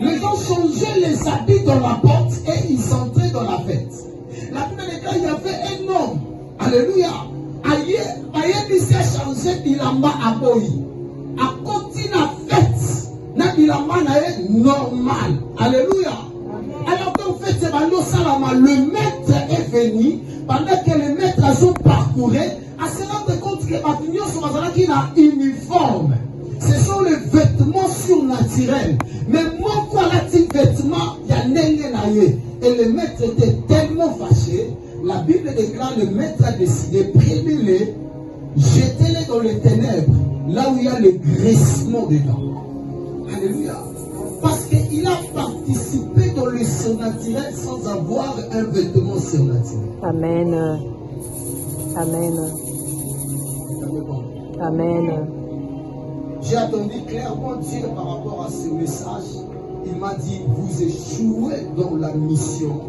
Les gens changeaient les habits dans la porte et ils entraient dans la fête. La plupart des cas, il y avait un homme. Alléluia. Aïe, il s'est changé bilamba à Boyi. À côté de la fête, na bilamba normal. Alléluia. Alors qu'en fait, c'est le maître est venu, pendant que les maîtres ont parcouru, à se rendre compte que les sont uniforme. Ce sont les vêtements surnaturels. Mais moi, quoi, là, ces vêtements, il y a n'engenaye. Et le maître était tellement fâché, la Bible déclare le maître a décidé, prenez-les, jetez-les dans les ténèbres, là où il y a le graissement dedans. Alléluia. Parce qu'il a participé dans le surnaturel sans avoir un vêtement surnaturel. Amen. Amen. Amen. J'ai attendu clairement Dieu par rapport à ce message. Il m'a dit, vous échouez dans la mission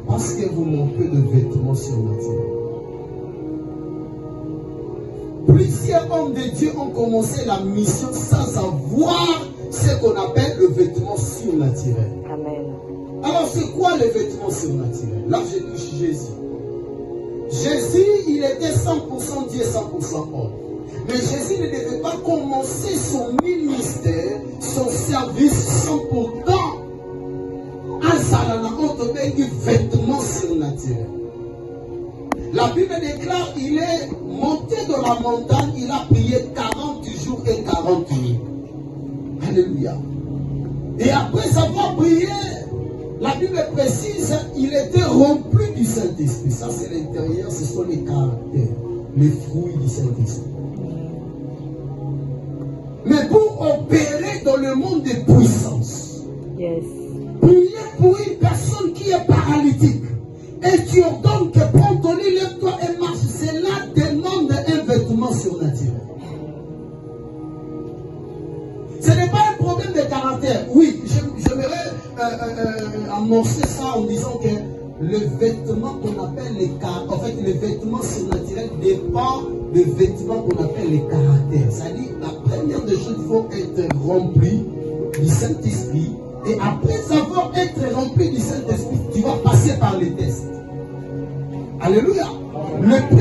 parce que vous manquez de vêtements surnaturels. Plusieurs hommes de Dieu ont commencé la mission sans avoir ce qu'on appelle le vêtement surnaturel. Amen. Alors c'est quoi le vêtement surnaturel? Là je touche Jésus. Jésus, il était 100% Dieu, 100% homme. Mais Jésus ne devait pas commencer son ministère, son service sans pourtant un salana autre vêtement surnaturel. La Bible déclare qu'il est monté dans la montagne, il a prié 40 jours et 40 nuits. Alléluia. Et après avoir prié, la Bible précise, il était rempli du Saint-Esprit. Ça c'est l'intérieur, ce sont les caractères, les fruits du Saint-Esprit. Mais pour opérer dans le monde des puissances, yes. Prier pour une personne qui est paralytique, et tu ordonnes que prends ton lit, lève-toi et marche, cela demande un vêtement surnaturel. Ce n'est pas un problème de caractère. Oui, j'aimerais amorcer ça en disant que le vêtement qu'on appelle les caractères, en fait, le vêtement surnaturel dépend des vêtements qu'on appelle les caractères. C'est-à-dire, la première des choses, il faut être rempli du Saint-Esprit. Et après avoir été rempli du Saint-Esprit, tu vas passer par les tests. Alléluia. Le